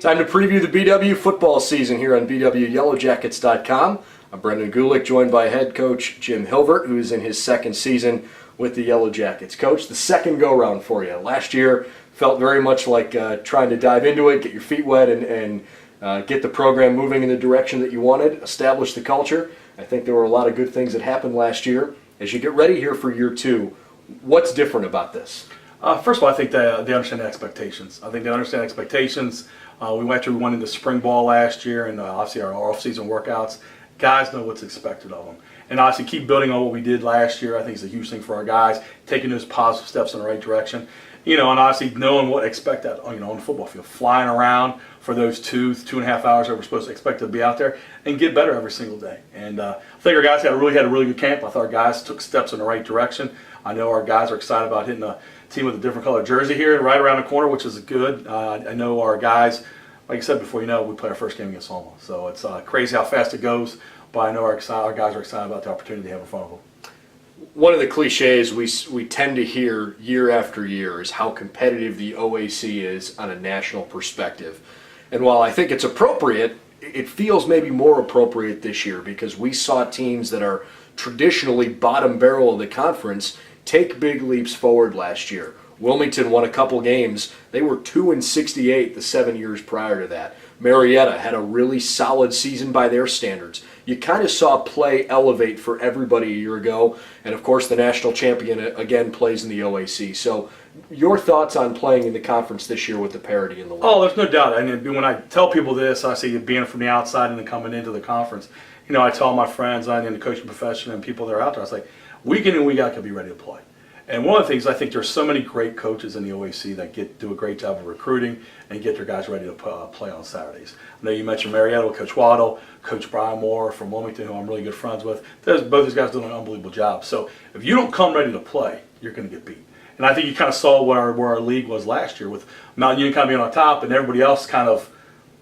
Time to preview the BW football season here on BWYellowJackets.com. I'm Brendan Gulick, joined by head coach Jim Hilvert, who is in his second season with the Yellow Jackets. Coach, the second go-round for you. Last year felt very much like trying to dive into it, get your feet wet, and get the program moving in the direction that you wanted, establish the culture. I think there were a lot of good things that happened last year. As you get ready here for year two, what's different about this? First of all, I think they understand the expectations. I think they understand expectations. We went into spring ball last year, and obviously our off-season workouts. Guys know what's expected of them. And obviously keep building on what we did last year. I think it's a huge thing for our guys, taking those positive steps in the right direction. And obviously knowing what to expect on the football field, flying around for those 2.5 hours that we're supposed to expect to be out there and get better every single day. And I think our guys had a really good camp. I thought our guys took steps in the right direction. I know our guys are excited about hitting a team with a different color jersey here right around the corner, which is good. I know our guys, like I said before, we play our first game against Alma. So it's crazy how fast it goes, but I know our guys are excited about the opportunity they have in front of them. One of the cliches we tend to hear year after year is how competitive the OAC is on a national perspective. And while I think it's appropriate, it feels maybe more appropriate this year because we saw teams that are traditionally bottom barrel of the conference take big leaps forward last year. Wilmington won a couple games. They were 2-68 the 7 years prior to that. Marietta had a really solid season by their standards. You kind of saw play elevate for everybody a year ago, and of course the national champion again plays in the OAC. So your thoughts on playing in the conference this year with the parity in the league? Oh, there's no doubt. And when I tell people this, I see it being from the outside and then coming into the conference. I tell my friends in the coaching profession and people that are out there, I say, week in and week out can be ready to play. And one of the things, I think there's so many great coaches in the OAC that do a great job of recruiting and get their guys ready to play on Saturdays. I know you mentioned Marietta with Coach Waddle, Coach Brian Moore from Wilmington, who I'm really good friends with. Both those guys doing an unbelievable job. So if you don't come ready to play, you're going to get beat. And I think you kind of saw where our league was last year with Mount Union kind of being on top and everybody else kind of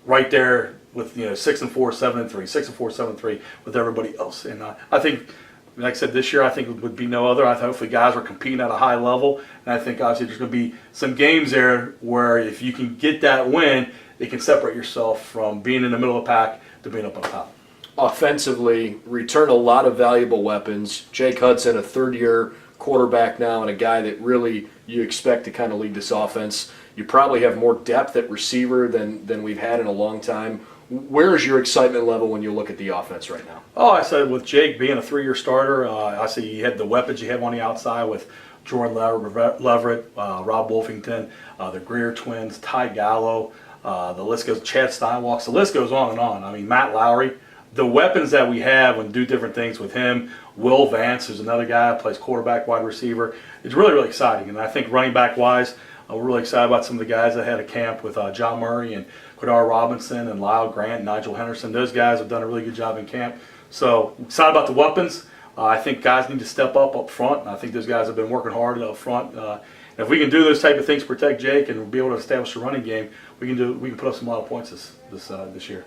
right there with 6-4, 7-3, 6-4, 7-3 with everybody else. And I think, like I said, this year I think it would be no other. I think hopefully guys are competing at a high level, and I think obviously there's going to be some games there where if you can get that win, it can separate yourself from being in the middle of the pack to being up on top. Offensively, return a lot of valuable weapons. Jake Hudson, a third-year quarterback now, and a guy that really you expect to kind of lead this offense. You probably have more depth at receiver than we've had in a long time. Where is your excitement level when you look at the offense right now? Oh, I said with Jake being a 3-year starter, I see you had the weapons you have on the outside with Jordan Leverett, Rob Wolfington, the Greer twins, Ty Gallo, the list goes, Chad Steinwalks, the list goes on and on. I mean, Matt Lowry, the weapons that we have and do different things with him. Will Vance, who's another guy who plays quarterback, wide receiver. It's really exciting. And I think running back-wise, we're really excited about some of the guys that had a camp with John Murray and Quidar Robinson and Lyle Grant and Nigel Henderson. Those guys have done a really good job in camp. So excited about the weapons. I think guys need to step up front. I think those guys have been working hard up front. And if we can do those type of things, protect Jake, and be able to establish a running game, we can put up some lot of points this year.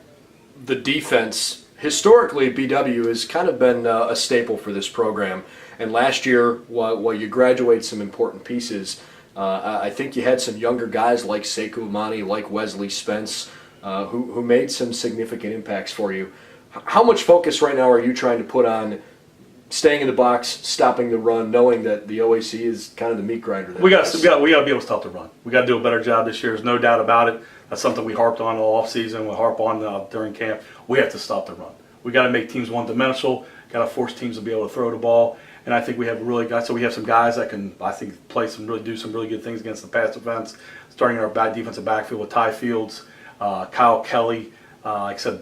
The defense, historically, BW has kind of been a staple for this program. And last year, while you graduate some important pieces, I think you had some younger guys like Sekou Amani, like Wesley Spence, who made some significant impacts for you. How much focus right now are you trying to put on staying in the box, stopping the run, knowing that the OAC is kind of the meat grinder? We got to be able to stop the run. We got to do a better job this year. There's no doubt about it. That's something we harped on all off season. We harp on during camp. We have to stop the run. We got to make teams one-dimensional. Got to force teams to be able to throw the ball. And I think we have some guys that can, I think, do some really good things against the pass defense. Starting our bad defensive backfield with Ty Fields, Kyle Kelly, like I said,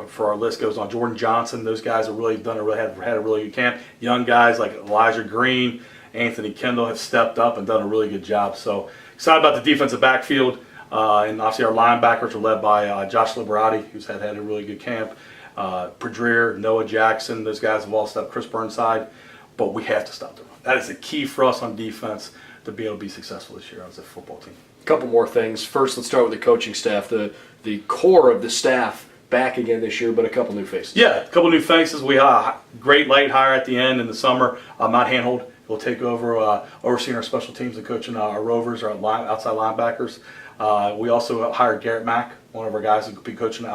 for our list goes on, Jordan Johnson. Those guys have really had a really good camp. Young guys like Elijah Green, Anthony Kendall have stepped up and done a really good job. So excited about the defensive backfield, and obviously our linebackers are led by Josh Liberati, who's had a really good camp. Perdrier, Noah Jackson, those guys have all stepped. Chris Burnside. But we have to stop the run. That is the key for us on defense to be able to be successful this year as a football team. A couple more things. First, let's start with the coaching staff. The core of the staff back again this year, but a couple new faces. Yeah, a couple new faces. We had a great late hire at the end in the summer. Matt Handhold He'll take over overseeing our special teams and coaching our rovers, our outside linebackers. We also hired Garrett Mack, one of our guys who will be coaching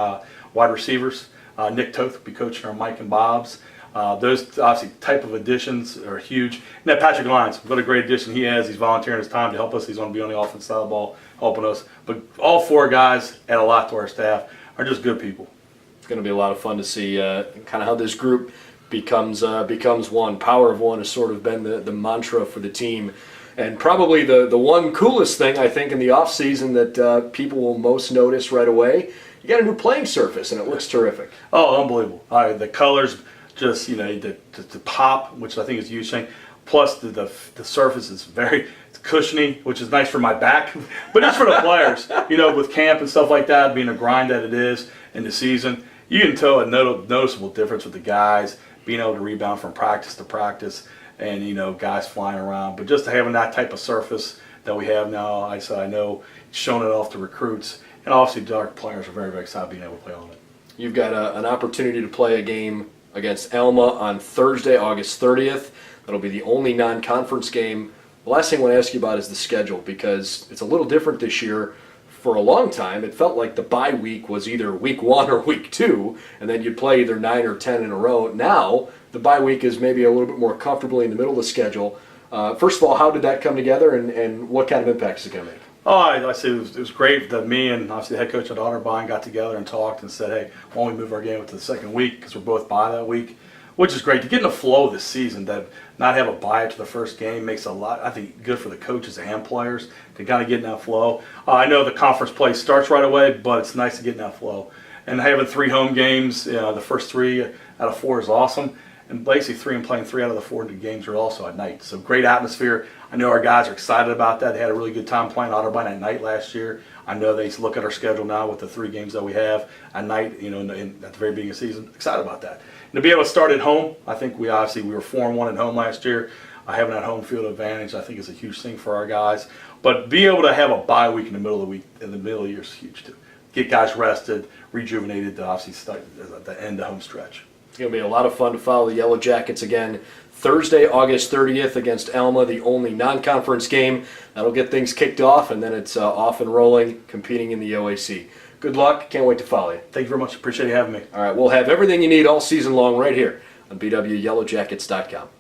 wide receivers. Nick Toth will be coaching our Mike and Bobs. Those obviously type of additions are huge. And then Patrick Lyons, what a great addition he has. He's volunteering his time to help us. He's going to be on the offensive side of the ball, helping us. But all four guys add a lot to our staff, are just good people. It's going to be a lot of fun to see kind of how this group becomes one. Power of one has sort of been the mantra for the team. And probably the one coolest thing, I think, in the offseason that people will most notice right away, you got a new playing surface, and it looks terrific. Oh, unbelievable. The colors, just, the pop, which I think is a huge thing. Plus, the surface is very cushiony, which is nice for my back, but it's for the players. With camp and stuff like that, being a grind that it is in the season, you can tell a noticeable difference with the guys being able to rebound from practice to practice, and guys flying around. But just having that type of surface that we have now, I know showing it off to recruits, and obviously our players are very, very excited being able to play on it. You've got an opportunity to play a game against Alma on Thursday, August 30th. That'll be the only non-conference game. The last thing I want to ask you about is the schedule, because it's a little different this year. For a long time, it felt like the bye week was either week 1 or week 2, and then you'd play either 9 or 10 in a row. Now, the bye week is maybe a little bit more comfortably in the middle of the schedule. First of all, how did that come together, and what kind of impact is it going to make? Oh, I say it was great that me and obviously the head coach at Otterbein got together and talked and said, hey, why don't we move our game into the second week, because we're both bye that week, which is great. To get in the flow of this season, that not have a bye to the first game makes a lot, I think, good for the coaches and players to kind of get in that flow. I know the conference play starts right away, but it's nice to get in that flow. And having 3 home games, the first 3 out of 4 is awesome. And basically playing 3 out of the 4 games are also at night. So great atmosphere. I know our guys are excited about that. They had a really good time playing Otterbein at night last year. I know they look at our schedule now with the 3 games that we have at night, at the very beginning of the season. Excited about that. And to be able to start at home, I think we were 4-1 at home last year. Having that home field advantage, I think, is a huge thing for our guys. But being able to have a bye week in the middle of the week, in the middle of the year, is huge too. Get guys rested, rejuvenated to obviously start at the end of home stretch. It's going to be a lot of fun to follow the Yellow Jackets again Thursday, August 30th against Alma, the only non-conference game. That'll get things kicked off, and then it's off and rolling, competing in the OAC. Good luck. Can't wait to follow you. Thank you very much. Appreciate you having me. All right, we'll have everything you need all season long right here on BWYellowJackets.com.